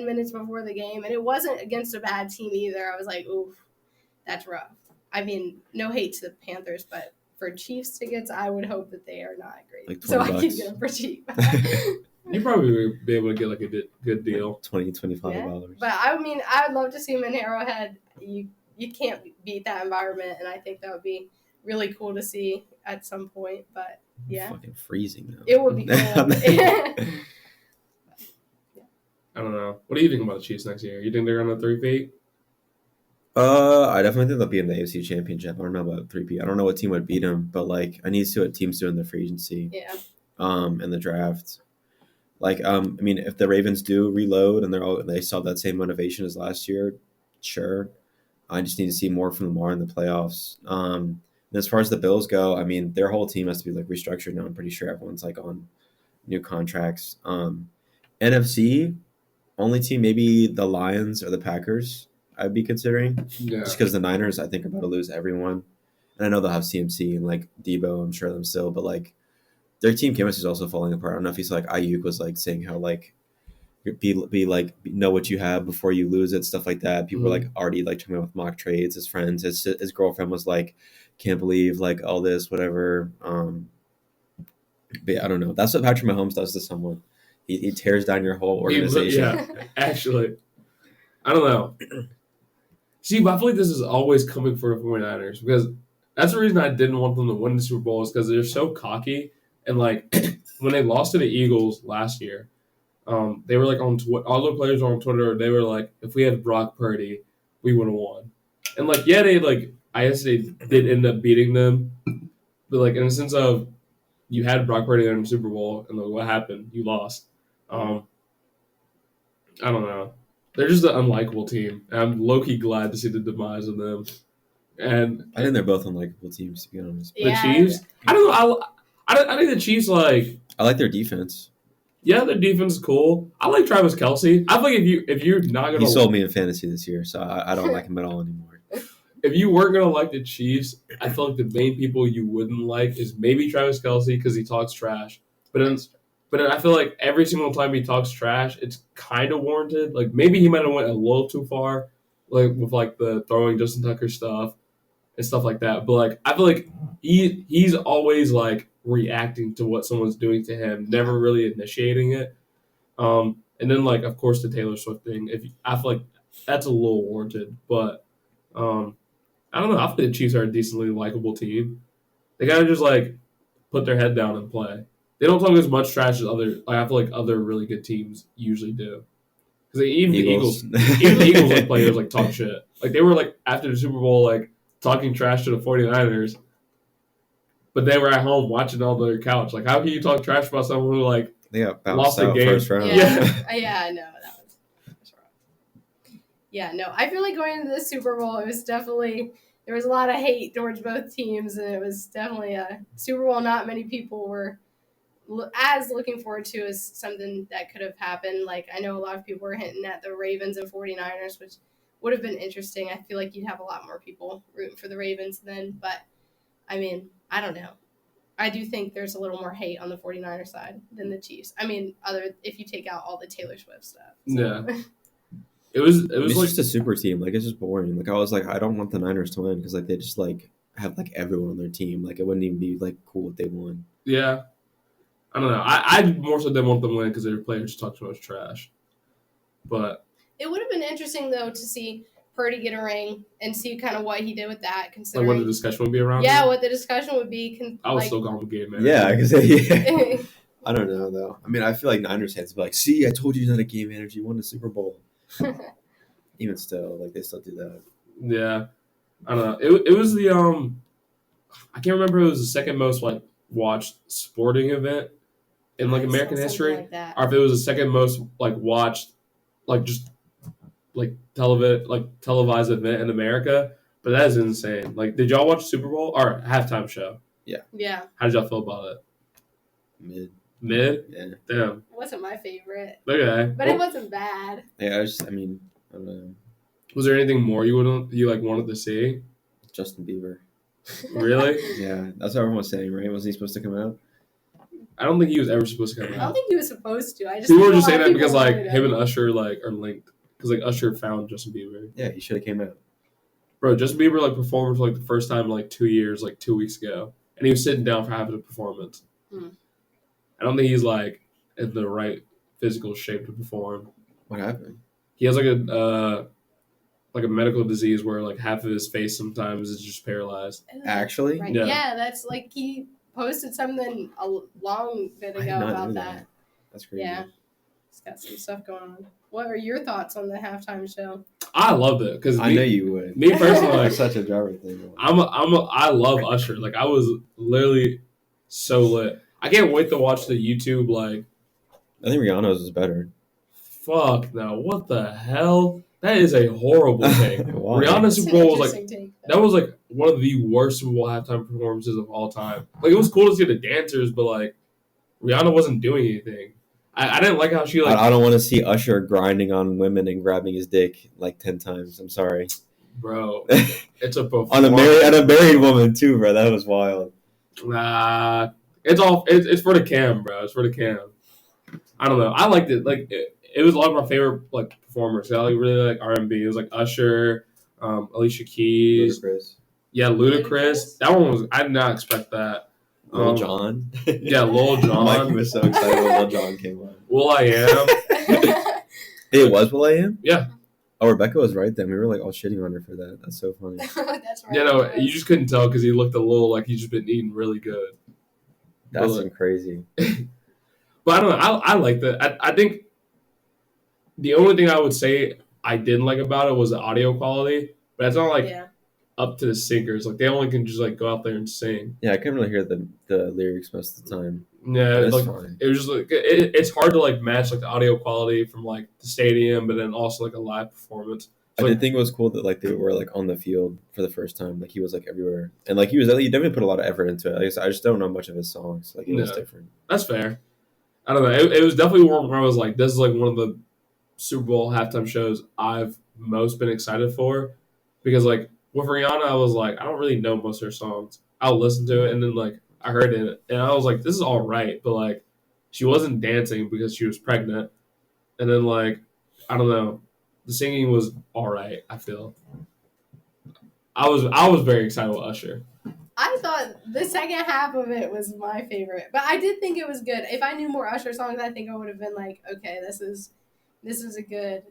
minutes before the game, and it wasn't against a bad team either. I was like, oof, that's rough. I mean, no hate to the Panthers, but for Chiefs tickets, I would hope that they are not great. Like so I $20. can get them for cheap. You probably would be able to get like a good deal. $25. Yeah. But I mean, I'd love to see him in Arrowhead. You can't beat that environment, and I think that would be really cool to see at some point. But yeah, Fucking freezing though. it would be cool. I don't know. What do you think about the Chiefs next year? You think they're on a 3-peat? I definitely think they'll be in the AFC Championship. I don't know about 3-peat. I don't know what team would beat them, but like I need to see what teams do in the free agency. Yeah. In the draft. Like, I mean, if the Ravens do reload and they saw that same motivation as last year, sure. I just need to see more from Lamar in the playoffs. And as far as the Bills go, I mean, their whole team has to be like restructured now. I'm pretty sure everyone's like on new contracts. NFC, only team maybe the Lions or the Packers I'd be considering. Yeah. Just because the Niners, I think, are about to lose everyone. And I know they'll have CMC and like Debo, I'm sure them still, but like their team chemistry is also falling apart. I don't know if he's like Ayuk was like saying how like be like know what you have before you lose it, stuff like that. People were like already like talking about mock trades. His friends, his girlfriend was like, can't believe like all this, whatever. But yeah, I don't know. That's what Patrick Mahomes does to someone. He tears down your whole organization. Yeah, actually, I don't know. See, but I feel like this is always coming for the 49ers because that's the reason I didn't want them to win the Super Bowl is because they're so cocky. And, like, when they lost to the Eagles last year, they were, like, on all the players on Twitter, they were like, if we had Brock Purdy, we would have won. And, like, yeah, I guess they did end up beating them. But, like, in the sense of you had Brock Purdy in the Super Bowl, and, like, what happened? You lost. I don't know. They're just an unlikable team. And I'm low-key glad to see the demise of them. And I think they're both unlikable teams, to be honest. The Chiefs? I don't know. I think the Chiefs, like... I like their defense. Yeah, their defense is cool. I like Travis Kelce. I feel like if you're not going to... He sold me in fantasy this year, so I don't like him at all anymore. If you weren't going to like the Chiefs, I feel like the main people you wouldn't like is maybe Travis Kelce because he talks trash. But I feel like every single time he talks trash, it's kind of warranted. Like, maybe he might have went a little too far, like with, like, the throwing Justin Tucker stuff and stuff like that. But, like, I feel like he's always, like, reacting to what someone's doing to him, never really initiating it. And then, like, of course, the Taylor Swift thing. I feel like that's a little warranted, but I don't know. I feel like the Chiefs are a decently likable team. They gotta just like put their head down and play. They don't talk as much trash as I feel like other really good teams usually do. Because even the Eagles like players like talk shit. Like they were like after the Super Bowl like talking trash to the 49ers. But they were at home watching on their couch. Like, how can you talk trash about someone who, like, lost the game? First round. Yeah, no, that was wrong. Yeah, no, I feel like going into the Super Bowl, it was definitely, there was a lot of hate towards both teams, and it was definitely a Super Bowl not many people were as looking forward to as something that could have happened. Like, I know a lot of people were hinting at the Ravens and 49ers, which would have been interesting. I feel like you'd have a lot more people rooting for the Ravens then, but, I mean, I don't know. I do think there's a little more hate on the 49ers side than the Chiefs. I mean, if you take out all the Taylor Swift stuff. So. Yeah. It was like just a super team. Like, it's just boring. Like, I was like, I don't want the Niners to win because, like, they just, like, have, like, everyone on their team. Like, it wouldn't even be, like, cool if they won. Yeah. I don't know. I more so didn't want them to win because their players talk too much trash. But it would have been interesting, though, to see Purdy get a ring and see kind of what he did with that. Considering, like what the discussion would be around. Yeah, what the discussion would be. I was still calling the game, man. Yeah, because I don't know though. I mean, I feel like Niners fans would be like, "See, I told you he's not a game manager. You won the Super Bowl." Even still, like they still do that. Yeah, I don't know. It was the I can't remember. If it was the second most like watched sporting event in like American history, like or if it was the second most like watched, like just. Like televised event in America, but that is insane. Like, did y'all watch Super Bowl or halftime show? Yeah. Yeah. How did y'all feel about it? Mid? Yeah. Damn. It wasn't my favorite. Okay. But it wasn't bad. Yeah, I don't know. Was there anything more you wanted to see? Justin Bieber. Really? Yeah, that's what everyone was saying, right? Wasn't he supposed to come out? I don't think he was ever supposed to come I don't out. think he was supposed to. I just People were think a just lot saying of that because people like wanted him and Usher like are linked. Because like Usher found Justin Bieber. Yeah, he should have came out. Bro, Justin Bieber like performed for like the first time in like 2 years, like 2 weeks ago, and he was sitting down for half of the performance. Hmm. I don't think he's like in the right physical shape to perform. What happened? He has like a medical disease where like half of his face sometimes is just paralyzed. Actually? Right. Yeah. Yeah, that's like he posted something a long bit I did ago not about know that. That's crazy. Yeah. He's got some stuff going on. What are your thoughts on the halftime show? I loved it because I know you would. me personally, like, That's such a Jhyrah thing. I love Usher. Like I was literally so lit. I can't wait to watch the YouTube. Like, I think Rihanna's is better. fuck no, what the hell? That is a horrible take. Why? Rihanna's It's Super an Bowl was like interesting take. that was like one of the worst Super Bowl halftime performances of all time. Like it was cool to see the dancers, but like Rihanna wasn't doing anything. I didn't like how she like. I don't want to see Usher grinding on women and grabbing his dick like 10 times. I'm sorry. Bro, it's a performance. on a married woman too, bro. That was wild. Nah, it's for the cam, bro. It's for the cam. I don't know. I liked it. Like it was a lot of my favorite like performers. I like really like R&B. It was like Usher, Alicia Keys. Ludacris. Yeah, Ludacris. That one was. I did not expect that. Lil Jon. Yeah, Lil Jon. Mike was so excited when Lil Jon came on. Will I Am. Hey, it was Will I Am? Yeah. Oh, Rebecca was right then. We were like all shitting on her for that. That's so funny. That's right. Yeah, no, you just couldn't tell because he looked a little like he's just been eating really good. That's crazy. But I don't know. I like that. I think the only thing I would say I didn't like about it was the audio quality. But it's not like up to the singers. Like they only can just like go out there and sing. Yeah, I couldn't really hear the lyrics most of the time. Yeah, That's like fine. it was just like it's hard to like match like the audio quality from like the stadium, but then also like a live performance. So, I did think it was cool that like they were like on the field for the first time. Like he was like everywhere, and like he definitely put a lot of effort into it. I just don't know much of his songs. Like it was different. That's fair. I don't know. It was definitely one where I was like, this is like one of the Super Bowl halftime shows I've most been excited for, because like with Rihanna, I was like, I don't really know most of her songs. I'll listen to it, and then like I heard it, and I was like, this is all right, but like she wasn't dancing because she was pregnant, and then like I don't know, the singing was all right. I feel I was very excited with Usher. I thought the second half of it was my favorite, but I did think it was good. If I knew more Usher songs, I think I would have been like, okay, this is a good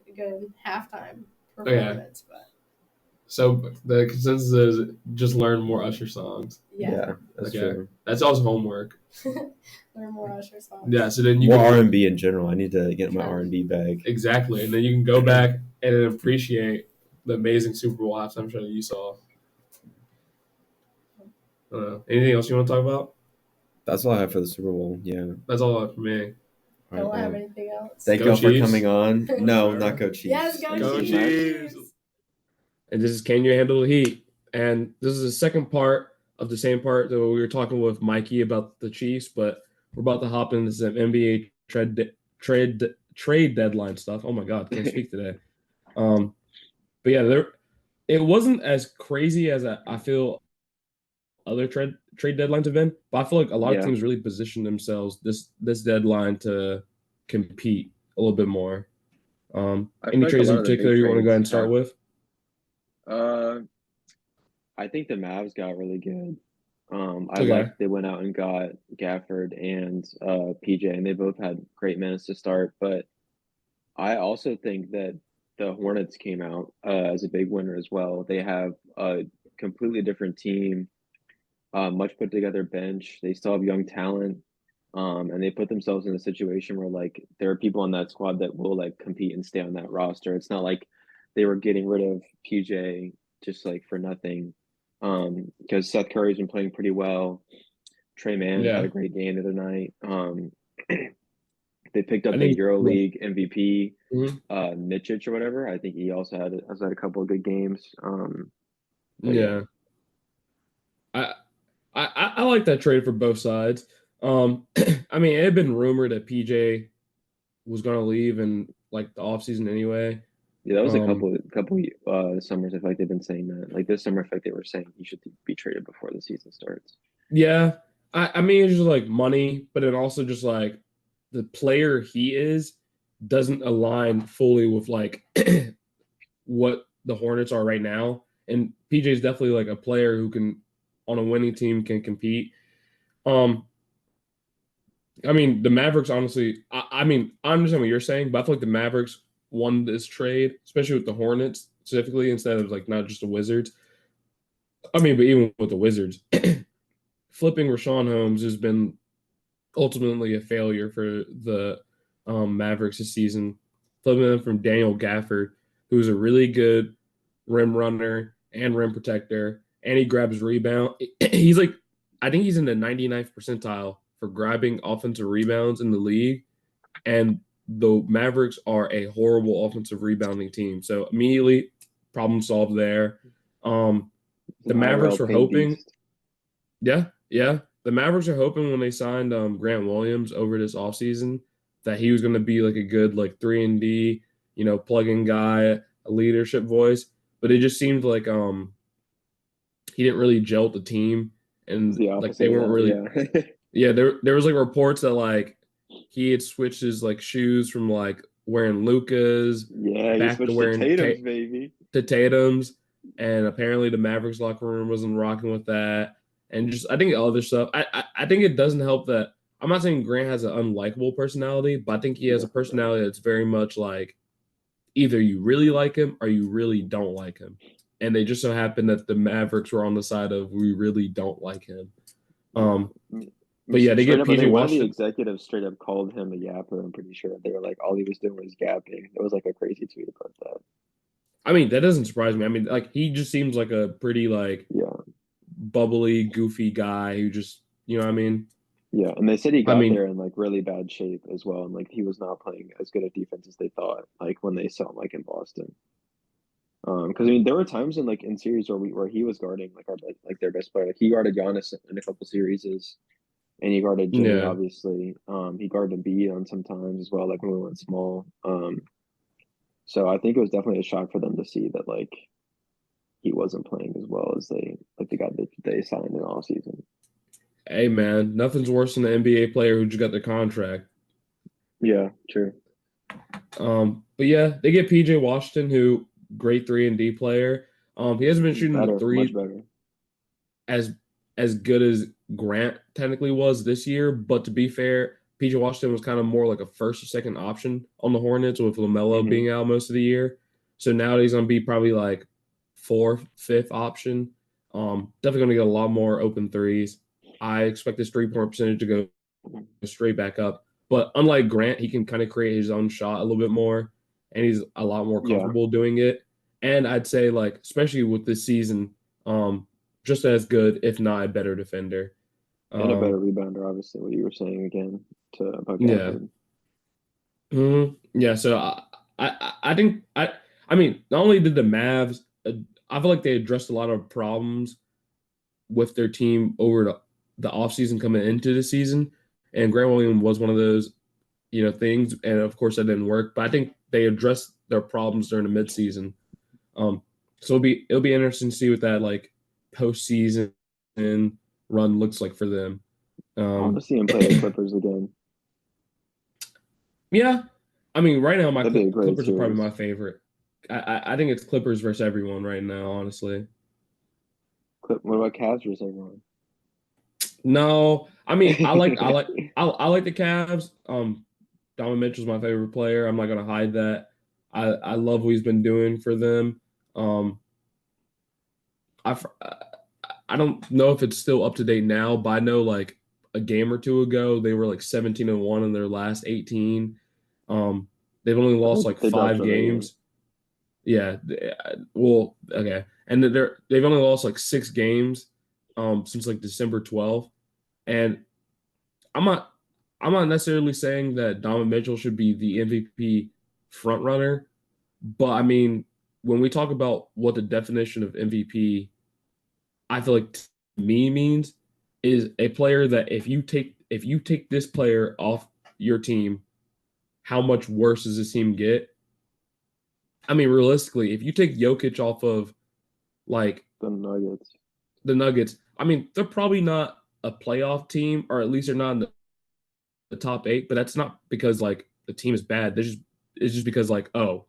halftime performance. But so the consensus is just learn more Usher songs. Yeah, that's true. That's also homework. Learn more Usher songs. Yeah, so then you more can, R&B in general. I need to get my R&B bag. Exactly, and then you can go back and appreciate the amazing Super Bowl halftime show that you saw. Anything else you want to talk about? That's all I have for the Super Bowl. Yeah, that's all for me. I don't have anything else. Thank you for coming on. No, not go Cheifs. Yes, go Cheifs. And this is Can You Handle the Heat? And this is the second part of the same part that we were talking with Mikey about the Chiefs, but we're about to hop into some NBA trade deadline stuff. Oh my God, can't speak today. But yeah, it wasn't as crazy as I feel other trade deadlines have been, but I feel like a lot of teams really positioned themselves this deadline to compete a little bit more. Any trades in particular you want to go ahead and start with? I think the Mavs got really good. I like they went out and got Gafford and PJ, and they both had great minutes to start. But I also think that the Hornets came out as a big winner as well. They have a completely different team, much put together bench. They still have young talent, and they put themselves in a situation where like there are people on that squad that will like compete and stay on that roster. It's not like they were getting rid of PJ just like for nothing, because Seth Curry's been playing pretty well. Trey Mann had a great game the other night. They picked up the EuroLeague MVP, Micic or whatever. I think he also had a couple of good games. I like that trade for both sides. I mean, it had been rumored that PJ was going to leave in like the offseason anyway. Yeah, that was a couple summers. I feel like they've been saying that. Like this summer, I feel like they were saying he should be traded before the season starts. Yeah, I mean, it's just like money, but then also just like the player he is doesn't align fully with like what the Hornets are right now. And PJ is definitely like a player who can, on a winning team, can compete. Um, I mean, the Mavericks, honestly, I mean, I understand what you're saying, but I feel like the Mavericks won this trade, especially with the Hornets specifically, instead of like not just the Wizards. I mean, but even with the Wizards, flipping Rashawn Holmes has been ultimately a failure for the Mavericks this season. Flipping them from Daniel Gafford, who's a really good rim runner and rim protector, and he grabs rebound. He's like, I think he's in the 99th percentile for grabbing offensive rebounds in the league. And the Mavericks are a horrible offensive rebounding team. So immediately, problem solved there. The Mavericks were hoping, yeah. The Mavericks are hoping when they signed Grant Williams over this offseason that he was going to be like a good like 3-and-D, plug-in guy, a leadership voice. But it just seemed like he didn't really gel with the team, and The like opposite they of weren't really. that, Yeah, there was like reports that like he had switched his like shoes from like wearing Luca's yeah. He back to switched to wearing Tatum's, baby. to Tatum's, and apparently the Mavericks locker room wasn't rocking with that, and just I think other stuff. I think it doesn't help that I'm not saying Grant has an unlikable personality, but I think he has a personality that's very much like either you really like him or you really don't like him, and they just so happen that the Mavericks were on the side of we really don't like him. But yeah, they Straight get up, I PJ think one of the Washington. executives straight up called him a yapper. I'm pretty sure they were like, all he was doing was yapping. It was like a crazy tweet about that. I mean, that doesn't surprise me. I mean, like he just seems like a pretty like Yeah, bubbly, goofy guy who just, what I mean? yeah. And they said he I got mean, there in like really bad shape as well, and like he was not playing as good a defense as they thought. Like when they saw him like in Boston. Because I mean, there were times in series where he was guarding like their best player. Like he guarded Giannis in a couple series, and he guarded Jimmy, yeah. obviously. He guarded Embiid on some times as well, like when we went small. So I think it was definitely a shock for them to see that like he wasn't playing as well as the guy that they signed in all season. Hey man, nothing's worse than an NBA player who just got their contract. Yeah, true. But yeah, they get PJ Washington, who great 3-and-D player. He hasn't been shooting the Better, much three better. as as good as Grant technically was this year, but to be fair, PJ Washington was kind of more like a first or second option on the Hornets with LaMelo Hmm. being out most of the year. So now he's gonna be probably like fourth, fifth option. Definitely gonna get a lot more open threes. I expect his 3-point percentage to go straight back up. But unlike Grant, he can kind of create his own shot a little bit more, and he's a lot more Yeah, comfortable doing it. And I'd say, like, especially with this season, just as good, if not a better defender. and a better Um, rebounder, obviously. What you were saying again about yeah, Gafford. yeah. So I think I mean, not only did the Mavs, I feel like they addressed a lot of problems with their team over the offseason coming into the season, and Grant Williams was one of those things, and of course that didn't work. But I think they addressed their problems during the midseason. Um, so it'll be interesting to see what that like postseason run looks like for them. I want to Um, see him play the Clippers again. yeah, I mean, right now my That'd be a great Clippers are probably series. my favorite. I think it's Clippers versus everyone right now, honestly. What about Cavs versus everyone? No, I mean I like the Cavs. Donovan Mitchell's my favorite player. I'm not gonna hide that. I love what he's been doing for them. Um, I I don't know if it's still up to date now, but I know like a game or two ago they were like 17-1 in their last 18. Um, they've only lost like They dropped 5 really good. games. Yeah, well, okay, and they've only lost like 6 games since like December 12th, and I'm not I'm not necessarily saying that Donovan Mitchell should be the MVP front runner, but I mean when we talk about what the definition of MVP, I feel like to me means is a player that if you take this player off your team, how much worse does this team get? I mean, realistically, if you take Jokic off of like The Nuggets. the Nuggets, I mean, they're probably not. a playoff team, or at least they're not in the top 8. But that's not because like the team is bad. It's just because like, oh,